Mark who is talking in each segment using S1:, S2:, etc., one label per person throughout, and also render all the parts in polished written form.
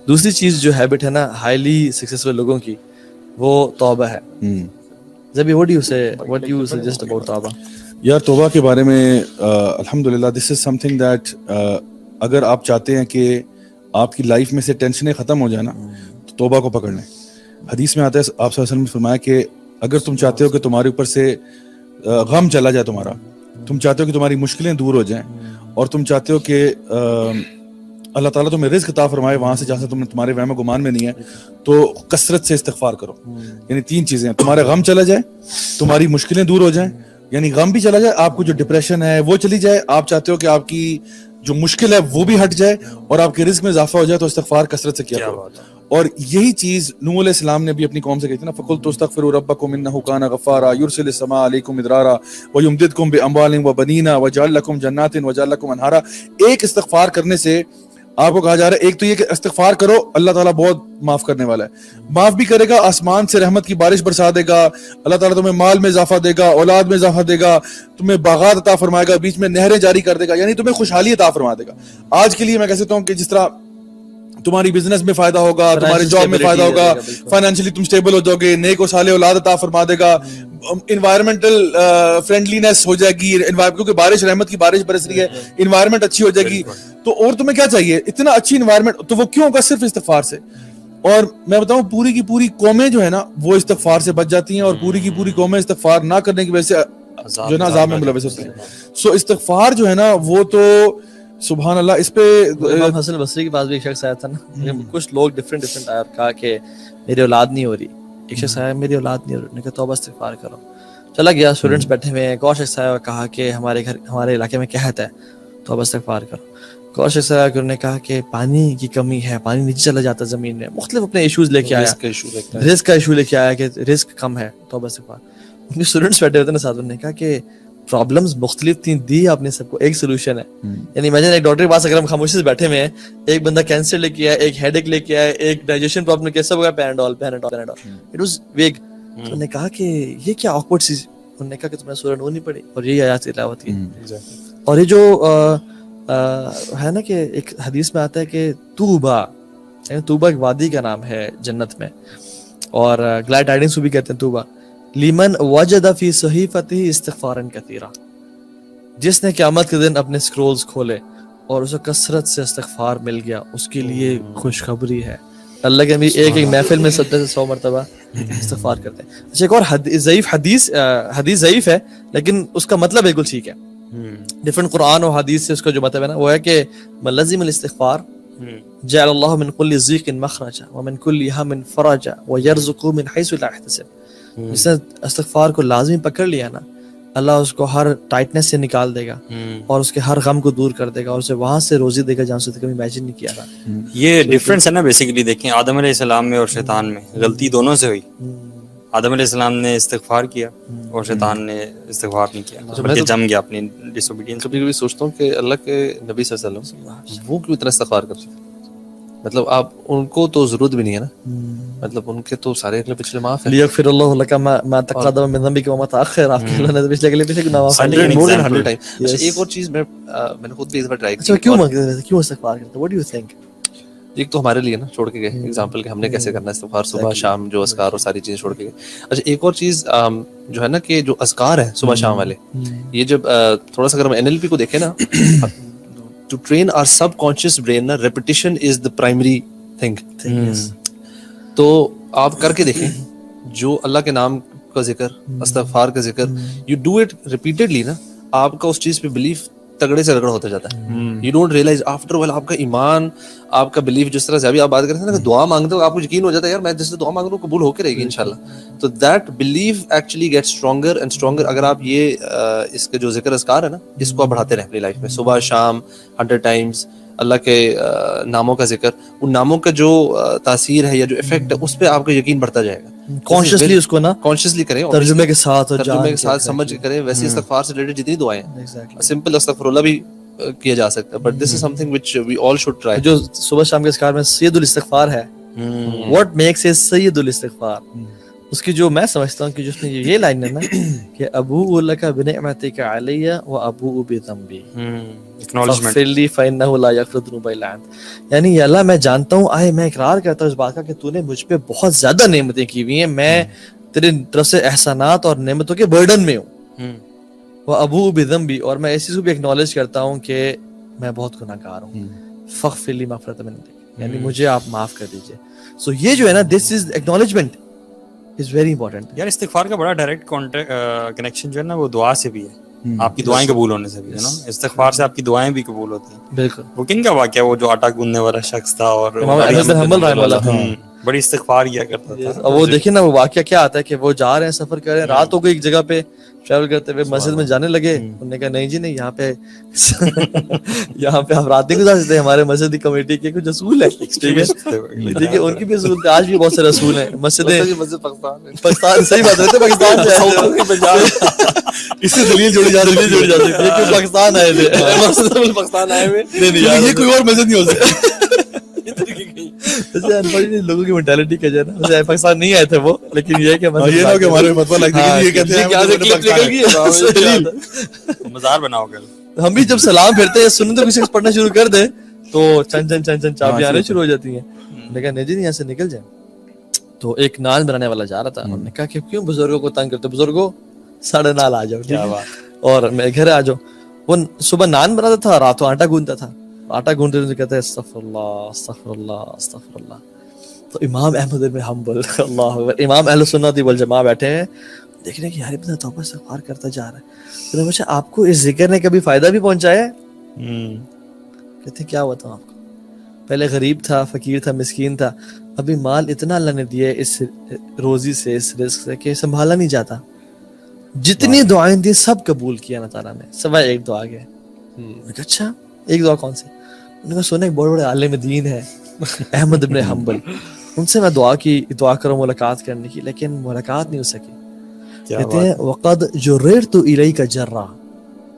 S1: دوسری چیز جو ہیبٹ ہے نا ہائیلی سکسیسفل لوگوں کی, وہ توبہ ہے. زبی what do you say, what do you suggest about توبہ؟
S2: یار توبہ کے بارے میں الحمدللہ دس از سم تھنگ دیٹ اگر آپ چاہتے ہیں کہ آپ کی لائف میں سے ٹینشنیں ختم ہو جائیں نا تو توبہ کو پکڑ لیں. حدیث میں آتا ہے آپ صلی اللہ علیہ وسلم نے فرمایا کہ اگر تم چاہتے ہو کہ تمہارے اوپر سے غم چلا جائے تمہارا, تم چاہتے ہو کہ تمہاری مشکلیں دور ہو جائیں, اور تم چاہتے ہو کہ اللہ تعالیٰ تمہیں رزق عطا فرمائے وہاں سے جہاں سے تمہارے وہم و گمان میں نہیں ہے, تو کثرت سے استغفار کرو. یعنی 3 چیزیں, تمہارا غم چلا جائے, تمہاری مشکلیں دور ہو جائیں, یعنی غم بھی چلا جائے, آپ کو جو ڈپریشن ہے وہ چلی جائے, آپ چاہتے ہو کہ آپ کی جو مشکل ہے وہ بھی ہٹ جائے, اور آپ کے رزق میں اضافہ ہو جائے, تو استغفار کثرت سے کیا کرو. اور یہی چیز نوح علیہ السلام نے بھی اپنی قوم سے کہی تھی نا, فَقُلْتُ اسْتَغْفِرُوا رَبَّكُمْ إِنَّهُ كَانَ غَفَّارًا يُرْسِلِ السَّمَاءَ عَلَيْكُمْ مِدْرَارًا وَيُمْدِدْكُمْ بِأَمْوَالٍ وَبَنِينَ وَيَجْعَلْ لَكُمْ جَنَّاتٍ وَيَجْعَلْ لَكُمْ أَنْهَارًا. ایک استغفار کرنے سے آپ کو کہا جا رہا ہے, ایک تو یہ کہ استغفار کرو, اللہ تعالیٰ بہت معاف کرنے والا ہے, معاف بھی کرے گا, آسمان سے رحمت کی بارش برسا دے گا, اللہ تعالیٰ تمہیں مال میں اضافہ دے گا, اولاد میں اضافہ دے گا, تمہیں باغات عطا فرمائے گا, بیچ میں نہریں جاری کر دے گا, یعنی تمہیں خوشحالی عطا فرما دے گا. آج کے لیے میں کہہ سکتا ہوں کہ جس طرح تمہاری بزنس میں فائدہ ہوگا, تمہارے جاب میں فائدہ ہوگا, فائنینشلی تم سٹیبل ہو جاؤ گے, نیک و صالح اولاد عطا فرما دے گا, انوائرمنٹل فرینڈلینس ہو جائے گی, کیونکہ بارش رحمت کی بارش برس رہی ہے, انوائرمنٹ اچھی ہو جائے گی. تو اور تمہیں کیا چاہیے, اتنا اچھی انوائرمنٹ, تو وہ کیوں ہوگا؟ صرف استغفار سے. اور میں بتاؤں پوری کی پوری قومیں جو ہے نا وہ استغفار سے بچ جاتی ہیں, اور پوری کی پوری قومیں استغفار نہ کرنے کی وجہ سے جو ہے نا عذاب میں ملوث ہوتی ہیں. سو استغفار جو ہے نا وہ تو سبحان اللہ, اس پہ
S1: امام حسن بصری کے پاس بھی ایک شخص آیا تھا نا, کچھ لوگ ڈفرینٹ آئے اور کہا کہ میری اولاد نہیں ہو رہی. ایک شخص آیا میری اولاد نہیں ہو رہی, نے کہا توبہ استغفار کرو. چلا گیا, اسٹوڈنٹس بیٹھے ہوئے ہیں, ایک اور شخص آیا اور کہا کہ ہمارے گھر ہمارے علاقے میں قحط ہے, توبہ استغفار کرو. ایک اور شخص آیا کہ انہوں نے کہا کہ پانی کی کمی ہے, پانی نیچے چلا جاتا ہے زمین میں, مختلف اپنے ایشوز لے کے آیا, رزق کا ایشو لے کے آیا کہ رزق کم ہے, توبہ استغفار. ان کے اسٹوڈنٹس بیٹھے ہوتے ہیں ساتھ, انہوں نے کہا کہ پرابلمز مختلف تھیں, دی آپ نے سب کو, ایک سولوشن ہے. یعنی امیجن ایک ڈاکٹر کے پاس اگر ہم خاموشی سے بیٹھے ہوئے ہیں, ایک بندہ کینسر لے کے آیا, ایک ہیڈ ایک لے کے آیا, ایک ڈائجیشن پرابلم, کیسا ہوگا پیناڈول, اٹ واز ویگ. انہوں نے کہا کہ یہ کیا آکورڈ چیز, انہوں نے کہا کہ تمہیں سورہ نور نہیں پڑھی, اور یہی آیات تلاوت کی. اور یہ جو ہے نا کہ ایک حدیث میں آتا ہے کہ توبہ, یعنی توبہ ایک وادی کا نام ہے جنت میں, اور گلیڈ ٹائڈنگس کو بھی کہتے ہیں توبہ. لیمن وجد فی صحیفته استغفارا کثیرا, جس نے قیامت کے دن اپنے سکرولز کھولے اور اسے کثرت سے استغفار مل گیا, اس کے لیے خوشخبری ہے. اللہ کے نبی ایک محفل میں 70 سے 100 مرتبہ استغفار کرتے ہیں. اچھا ایک اور ضعیف حدیث ضعیف ہے لیکن اس کا مطلب بالکل ٹھیک ہے. ڈفرنٹ قرآن اور حدیث سے اس کا جو مطلب ہے نا وہ ہے کہ ملزم الاستغفار جعل اللہ من کل ضیق مخرجا ومن کل ہم فرجا ویرزقہ من حیث لا یحتسب. جس نے استغفار کو لازمی پکڑ لیا نا, اللہ اس کو ہر ٹائٹنس سے نکال دے گا اور اس کے ہر غم کو دور کر دے گا, اور اسے وہاں سے روزی دے گا جہاں سے کبھی امیجن نہیں کیا تھا.
S3: یہ ڈفرینس ہے نا بیسیکلی. دیکھیں آدم علیہ السلام میں اور شیطان میں غلطی دونوں سے ہوئی. آدم علیہ السلام نے استغفار کیا اور شیطان نے استغفار نہیں کیا, بلکہ جم گیا اپنی ڈس اوبیڈینس.
S4: کبھی کبھی سوچتا ہوں کہ اللہ کے نبی صلی اللہ علیہ وسلم وہ کیوں اتنا استغفار کرتے ہیں, مطلب آپ ان کو تو ضرورت بھی نہیں ہے نا, مطلب ان کے تو سارے اگلے پچھلے معاف ہیں.
S1: لیغفر اللہ لک ما تقدم من ذنبک وما تاخر, آپ کے اللہ نے پچھلے اگلے گناہ معاف کر دیے
S4: more than 100 times. اچھا ایک اور چیز میں نے خود بھی اس بار ٹرائی کی.
S1: کیوں استغفار کرتے, what do you think؟
S4: ایک تو ہمارے لیے نا چھوڑ کے گئے ایگزامپل کہ ہم نے کیسے کرنا ہے استغفار, صبح شام جو اذکار اور ساری چیزیں چھوڑ کے گئے. اچھا ایک اور چیز جو ہے نا کہ جو اذکار ہیں صبح شام والے, یہ جب تھوڑا سا اگر ہم NLP کو دیکھیں نا, to train our subconscious brain نا repetition is the primary thing. تو آپ کر کے دیکھیں جو اللہ کے نام کا ذکر, استغفار کا ذکر, you do it repeatedly نا, آپ کا اس چیز پہ بلیف تگڑے سے تگڑا ہوتا جاتا ہے. You don't realize after a while آپ کا ایمان, آپ کا بلیف, جس طرح سے ابھی آپ بات کرتے ہیں نا کہ دعا مانگتے ہو آپ کو یقین ہو جاتا ہے یار میں جس سے دعا مانگ رہا ہوں قبول ہو کے رہے گی انشاءاللہ. تو that belief actually gets stronger and stronger. اگر آپ یہ اس کے جو ذکر اذکار ہے نا اس کو آپ بڑھاتے رہیں اپنی لائف میں, صبح شام 100 times اللہ کے ناموں کا ذکر, ان ناموں کا جو تاثیر ہے یا جو افیکٹ ہے اس پہ آپ کا یقین بڑھتا جائے گا.
S1: کانشیسلی اس کو نا
S4: کانشیسلی کریں,
S1: ترجمے کے ساتھ
S4: سمجھ کے کریں. ویسے استغفار سے ریلیٹڈ جتنی دعائیں ہیں سمپل استغفر اللہ بھی کیا جا سکتا ہے, but this is something which we all should try.
S1: جو صبح شام کے اذکار میں سید الاستغفار ہے, what makes it سید الاستغفار, اس کی جو میں سمجھتا ہوں کہ جس میں یہ لائن ہے نا کہ ابوء لک بنعمتک علی وابوء بذنبی فاغفر لی فانہ لا یغفر الذنوب الا انت. یعنی یا اللہ میں جانتا ہوں میں اقرار کرتا ہوں اس بات کا کہ تو نے مجھ پہ بہت زیادہ نعمتیں کی ہوئی ہیں, میں تیرے طرف سے احسانات اور نعمتوں کے برڈن میں ہوں. وابوء بذنبی, اور میں اس چیز کو بھی ایکنالج کرتا ہوں کہ میں بہت گناہ گار ہوں. فاغفر لی مغفرۃ من عندک, یعنی مجھے آپ معاف کر دیجئے. سو یہ جو ہے نا دس از ایکنالجمنٹ از ویری امپورٹنٹ.
S3: یار استغفار کا بڑا ڈائریکٹ کنیکشن جو ہے نا وہ دعا سے بھی ہے, آپ کی دعائیں قبول ہونے سے بھی ہے نا. استغفار سے آپ کی دعائیں بھی قبول ہوتی ہیں.
S1: بالکل.
S3: وہ کن کا واقعہ, وہ جو آٹا گوندنے والا شخص تھا اور
S1: امام احمد بن حنبل رحمہ اللہ
S3: بڑی استغفار کیا کرتا تھا.
S1: اور وہ دیکھیں نا وہ واقعہ کیا آتا ہے کہ وہ جا رہے ہیں, سفر کر رہے ہیں, رات ہو گئی ایک جگہ پہ ٹریول کرتے ہوئے, مسجد میں جانے لگے. انہوں نے کہا نہیں جی نہیں, یہاں پہ ہم رات نہیں گزار سکتے, ہمارے مسجد کی کمیٹی کے کچھ اصول ہے. ٹھیک ہے, دیکھیے ان کی بھی اصول تھے, آج بھی بہت سارے اصول ہیں. مسجدیں پاکستان, صحیح بات ہے, پاکستان
S2: اس سے دلیل جوڑی جا
S1: سکتی ہے کہ پاکستان آئے تھے,
S4: پاکستان آئے ہوئے,
S2: یہ کوئی اور مسجد نہیں ہو سکتا.
S1: لوگوں کی مینٹالٹی کا جو ہے نا, پاکستان نہیں آئے تھے وہ, لیکن یہ کہ
S2: ہمارے فتویٰ لگ یہ کہتے ہیں
S3: مزار بناؤ کر.
S1: ہم بھی جب سلام پھرتے ہیں سنت کو پڑھنا شروع کر دیں تو چند چند چند چند چابیاں آنے شروع ہو جاتی ہیں. میں کہا نہیں جی یہاں سے نکل جائیں. تو ایک نان بنانے والا جا رہا تھا, انہوں نے کہا کہ کیوں بزرگوں کو تنگ کرتے, بزرگوں 9:30 آ جاؤ اور میں گھر آ جاؤ. وہ صبح نان بناتا تھا, راتوں آٹا گوندتا تھا. آٹا گھونٹتے ہوئے کہتے ہیں استغفر اللہ استغفر اللہ استغفر اللہ. تو امام احمد بن حنبل, اللہ اکبر, امام اہل سنت والجماعہ بیٹھے ہیں, دیکھ رہے ہیں کہ یار ابن توبہ استغفار کرتا جا رہا ہے. تو نے پوچھا آپ کو اس ذکر نے کبھی فائدہ بھی پہنچایا ہے؟ کہتے کیا بتاؤں آپ کو, پہلے غریب تھا, فقیر تھا, مسکین تھا, ابھی مال اتنا اللہ نے دیا اس روزی سے, اس رزق سے کہ سنبھالا نہیں جاتا. جتنی دعائیں دی سب قبول کیا اللہ تعالیٰ نے, سوائے ایک دعا کے. میں کہا اچھا ایک دعا کون سی؟ انہوں نے کہا سونے ایک بڑے بڑے عالم دین ہے احمد بن حنبل, ان سے میں دعا کروں ملاقات کرنے کی, لیکن ملاقات نہیں ہو سکی. کہتے ہیں وقد جررت الیک جرا,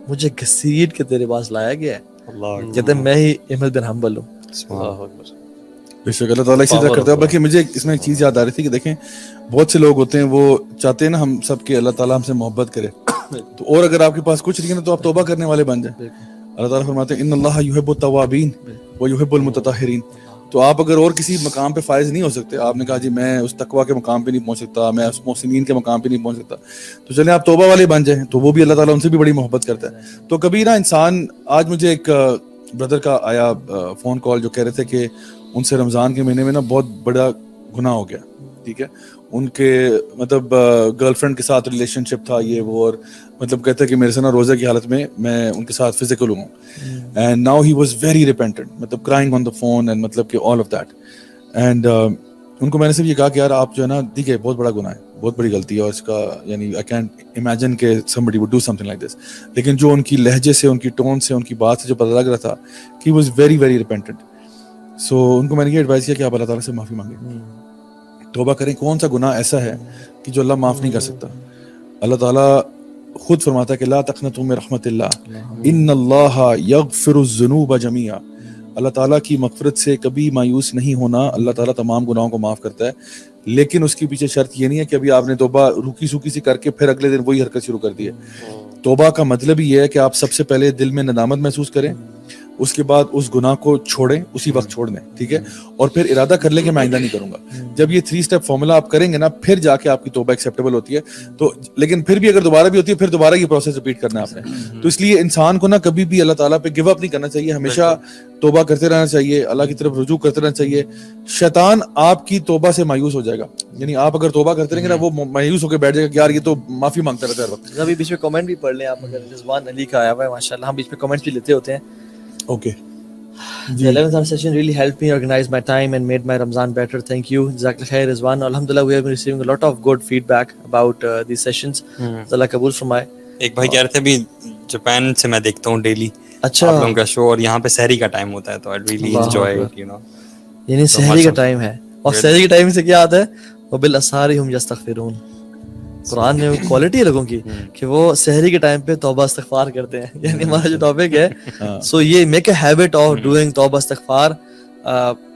S1: مجھے گھسیٹ کے تیرے پاس لایا گیا ہے. کہتے ہیں میں ہی احمد بن حنبل ہوں.
S2: بے شک اللہ تعالیٰ اسی طرح کرتا ہے. بلکہ مجھے اس میں ایک چیز یاد آ رہی تھی کہ دیکھیں بہت سے لوگ ہوتے ہیں وہ چاہتے ہیں نا ہم سب کے اللہ تعالیٰ ہم سے محبت کرے, تو اور اگر آپ کے پاس کچھ نہیں ہے تو آپ توبہ کرنے والے بن جائیں. اللہ تعالیٰ فرماتے ہیں ان اللہ یحب التوابین ویحب المتطہرین. تو آپ اگر اور کسی مقام پہ فائز نہیں ہو سکتے, آپ نے کہا جی میں اس تقویٰ کے مقام پہ نہیں پہنچ سکتا, میں اس محسنین کے مقام پہ نہیں پہنچ سکتا, تو چلیں آپ توبہ والے بن جائیں, تو وہ بھی اللہ تعالیٰ ان سے بھی بڑی محبت کرتا ہے. تو کبھی نا انسان, آج مجھے ایک بردر کا آیا فون کال جو کہہ رہے تھے کہ ان سے رمضان کے مہینے میں نا بہت بڑا گناہ ہو گیا. ٹھیک ہے, ان کے مطلب گرل فرینڈ کے ساتھ ریلیشن شپ تھا یہ وہ, اور مطلب کہتے ہیں کہ میرے سے نا روزے کی حالت میں ان کے ساتھ فزیکل ہوں, and now he was very repentant, مطلب crying on the phone and مطلب کہ آل آف دیٹ. اینڈ ان کو میں نے صرف یہ کہا کہ یار آپ جو ہے نا ٹھیک ہے بہت بڑا گناہ ہے, بہت بڑی غلطی ہے, اور اس کا یعنی آئی کینٹ امیجن کہ somebody would do something like this, لیکن جو ان کی لہجے سے, ان کی ٹون سے, ان کی بات سے جو پتہ لگ رہا تھا کہ he was very very repentant. سو ان کو میں نے یہ ایڈوائز کیا کہ آپ اللہ تعالیٰ سے معافی مانگیں, توبہ کریں. کون سا گناہ ایسا ہے کہ جو اللہ معاف نہیں کر سکتا؟ اللہ تعالیٰ خود فرماتا ہے کہ لا تقنطوا من رحمت اللہ ان اللہ یغفر الذنوب جميعا. اللہ تعالیٰ کی مغفرت سے کبھی مایوس نہیں ہونا, اللہ تعالیٰ تمام گناہوں کو معاف کرتا ہے, لیکن اس کے پیچھے شرط یہ نہیں ہے کہ ابھی آپ نے توبہ روکی سوکی سی کر کے پھر اگلے دن وہی حرکت شروع کر دی ہے. توبہ کا مطلب یہ ہے کہ آپ سب سے پہلے دل میں ندامت محسوس کریں, اس کے بعد اس گناہ کو چھوڑیں, اسی وقت چھوڑ دیں, ٹھیک ہے, اور پھر ارادہ کر لیں کہ میں آئندہ نہیں کروں گا. جب یہ 3 اسٹیپ فارمولا آپ کریں گے نا, پھر جا کے آپ کی توبہ ایکسیپٹیبل ہوتی ہے. تو لیکن پھر بھی اگر دوبارہ بھی ہوتی ہے, پھر دوبارہ یہ پروسیس ریپیٹ کرنا ہے آپ نے. تو اس لیے انسان کو نا کبھی بھی اللہ تعالیٰ پہ گیو اپ نہیں کرنا چاہیے, ہمیشہ توبہ کرتے رہنا چاہیے, اللہ کی طرف رجوع کرتے رہنا چاہیے. شیطان آپ کی توبہ سے مایوس ہو جائے گا, یعنی آپ اگر توبہ کرتے رہیں گے نا وہ مایوس ہو کے بیٹھ جائے گا کہ یار یہ تو معافی مانگتا رہتا ہے ہر وقت.
S1: ابھی بیچ میں کمنٹ بھی پڑھ لیں آپ, اگر رضوان علی کا آیا ہوا ہے ماشاءاللہ, ہم بیچ میں کمنٹ بھی لیتے ہوتے ہیں.
S2: Okay.
S1: The 11th session really helped me organize my time and made my Ramzan better. Thank you. Jazakallah khair Rizwan. Alhamdulillah, we have been receiving a lot of good feedback about these sessions. Allah kabul فرمائے.
S3: ایک بھائی کہہ رہے تھے ابھی Japan سے میں دیکھتا ہوں ڈیلی
S1: اچھا
S3: آپ لوگوں کا شو, اور یہاں پہ سحری کا ٹائم ہوتا ہے, تو I really enjoy it, you know.
S1: یعنی سحری کا ٹائم ہے, اور سحری کے ٹائم سے کیا آتا ہے, وبالاسحار هم یستغفرون. قرآن میں کوالٹی ہے لوگوں کی کہ وہ سحری کے ٹائم پہ توبہ استغفار کرتے ہیں. یعنی ہمارا جو ٹاپک ہے, سو یہ make a habit of doing توبہ استغفار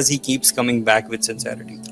S3: as he keeps coming back with sincerity.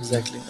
S1: Exactly.